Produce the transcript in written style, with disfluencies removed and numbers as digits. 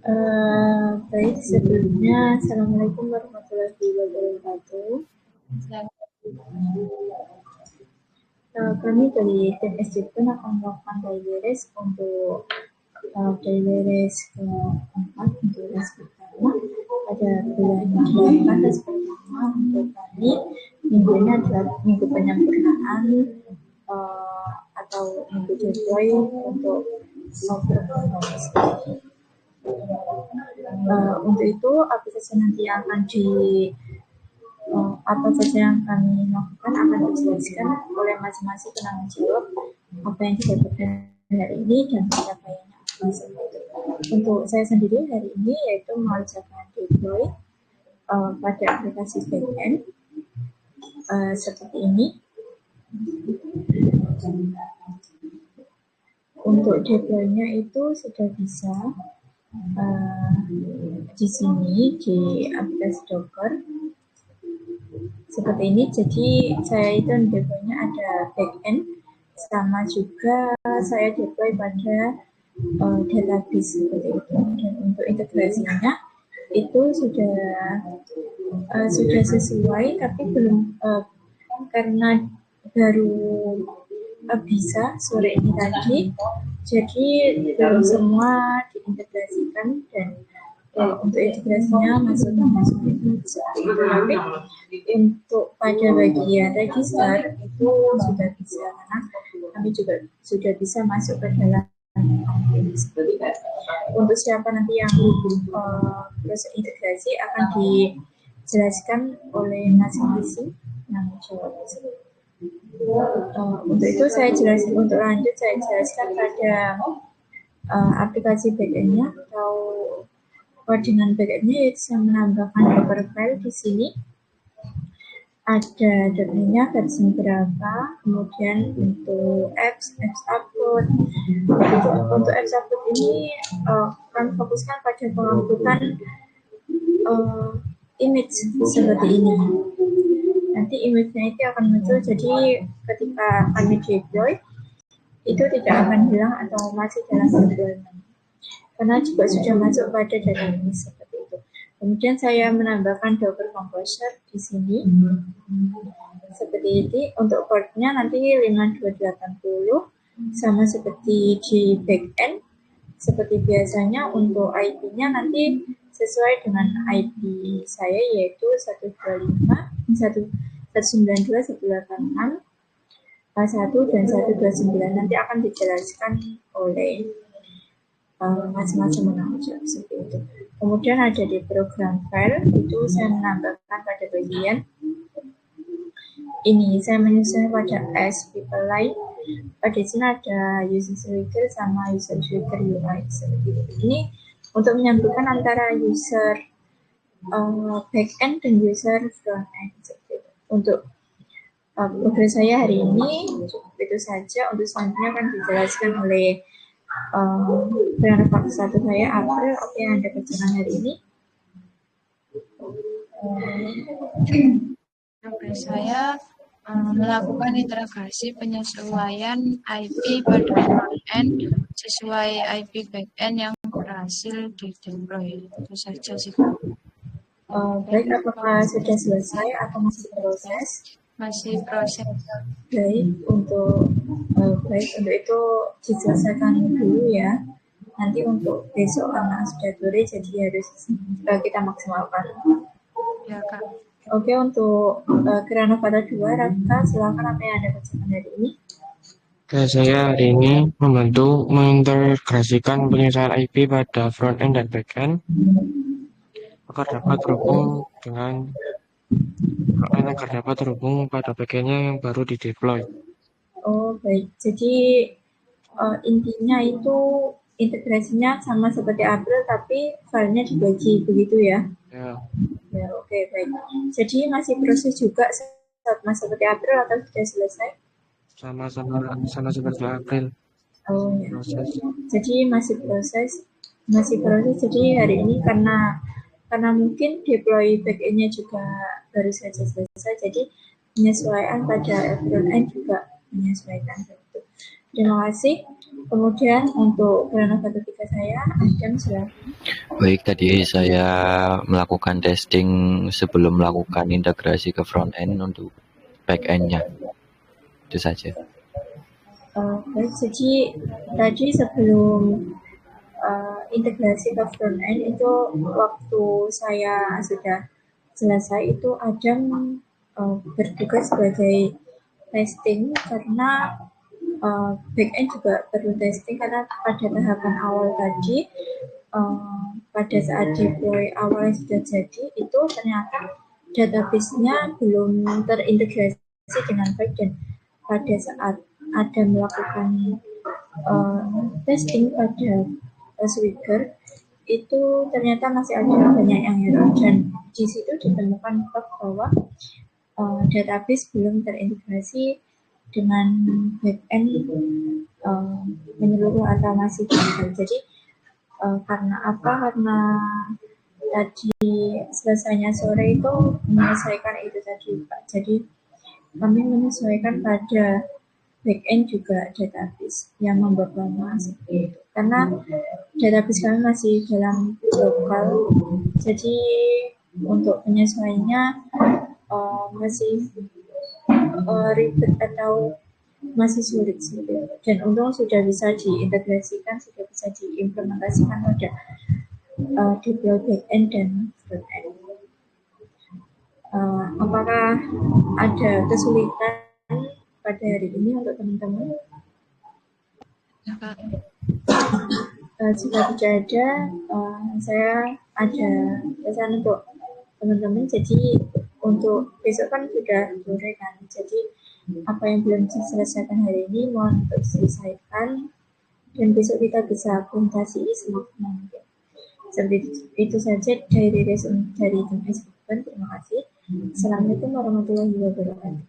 Baik, sebelumnya Assalamualaikum warahmatullahi wabarakatuh. Kami dari tim SJP akan melakukan daily race untuk daily race keempat untuk race pertama pada bulan 8 race pertama untuk kami. Minggu ini adalah minggu penyempurnaan atau minggu deploy untuk program ini. Untuk itu aplikasi nanti akan apa saja yang kami lakukan akan dijelaskan oleh masing-masing penanggung jawab apa yang didapatkan hari ini dan pencapaiannya apa saja. Untuk saya sendiri hari ini yaitu mengerjakan deploy pada aplikasi backend seperti ini. Untuk deploy-nya itu sudah bisa di sini di aplikasi Docker seperti ini. Jadi saya itu deploy-nya ada backend sama juga saya deploy pada database seperti itu. Dan untuk integrasinya itu sudah sesuai, tapi belum karena baru bisa sore ini tadi, jadi belum semua diintegrasikan dan untuk integrasinya masuk tapi untuk pada bagian register itu sudah bisa karena kami juga sudah bisa masuk ke dalam untuk siapa nanti yang proses integrasi akan dijelaskan oleh masing-masing yang jawab. Untuk itu saya jelaskan, untuk lanjut saya jelaskan pada aplikasi backend-nya atau dengan backend-nya, yaitu saya menambahkan Docker file di sini. Ada domainnya versi berapa, kemudian untuk apps upload. Untuk apps upload ini kami fokuskan pada penguploadan image seperti ini. Nanti image-nya itu akan muncul, jadi ketika kami deploy itu tidak akan hilang atau masih dalam deployment karena juga sudah masuk pada database seperti itu. Kemudian saya menambahkan Docker Composer di sini seperti ini. Untuk portnya nanti 5280 sama seperti di backend seperti biasanya. Untuk IP-nya nanti sesuai dengan IP saya, yaitu 192.186 1 dan 129. Nanti akan dijelaskan oleh masing-masing penanggung jawab seperti itu. Kemudian ada di program file itu saya menambahkan pada bagian ini, saya menyusun pada as people line. Pada sini ada user trigger sama user trigger UI seperti itu. Ini untuk menyambungkan antara user backend dan user frontend seperti itu. Untuk progres saya hari ini itu saja. Untuk selanjutnya akan dijelaskan oleh rekan satu saya April. Oke, yang Anda kerjakan hari ini. Progres saya melakukan integrasi penyesuaian IP pada frontend sesuai IP backend yang berhasil di-deploy. Itu saja sih. Baik, apakah sudah selesai atau masih proses? Masih proses. Baik, untuk itu diselesaikan dulu ya. Nanti untuk besok karena sudah sore jadi harus kita maksimalkan. Ya, Kak. Oke, untuk Granavata 2, Raka, silakan apa yang Anda kerjakan hari ini? Saya hari ini membantu mengintegrasikan penyesuaian IP pada front-end dan back-end agar dapat terhubung pada back-endnya yang baru di-deploy. Oh, baik. Jadi intinya itu integrasinya sama seperti April, tapi filenya dibagi, begitu ya? Ya. Ya, oke, baik. Jadi masih proses juga sama seperti April atau sudah selesai? Sama seperti April. Oh ya. Proses. Jadi masih proses. Jadi hari ini karena mungkin deploy backend-nya juga baru saja selesai, jadi penyesuaian pada front-end juga menyesuaikan. Terima kasih. Kemudian untuk Granova ketiga saya, Adam silakan. Baik, tadi saya melakukan testing sebelum melakukan integrasi ke front end untuk back end-nya. Itu saja. Baik, jadi tadi sebelum integrasi ke front end itu waktu saya sudah selesai itu Adam bertugas sebagai testing karena back end juga perlu testing karena pada tahapan awal tadi pada saat deploy awal yang sudah jadi itu ternyata database-nya belum terintegrasi dengan baik dan pada saat ada melakukan testing pada Swigger itu ternyata masih ada banyak yang error dan di situ ditemukan bug bahwa database belum terintegrasi dengan backend menyeluruh atau masih gagal. Jadi karena apa? Karena tadi selesainya sore itu menyelesaikan itu tadi Pak. Jadi kami menyesuaikan pada backend juga database yang membuat lama seperti itu. Karena database kami masih dalam lokal, jadi untuk penyesuaiannya masih ribet atau masih sulit seperti itu. Dan untung sudah bisa diintegrasikan, sudah bisa diimplementasikan pada deploy backend dan frontend. Apakah ada kesulitan pada hari ini untuk teman-teman? Ya, Kak. Jika tidak ada, saya ada pesan untuk teman-teman. Jadi untuk besok kan sudah sore kan, jadi apa yang belum diselesaikan hari ini mohon untuk diselesaikan dan besok kita bisa presentasi semaksimal mungkin. Seperti itu saja dari resume dari tim Terima kasih. Assalamualaikum warahmatullahi wabarakatuh.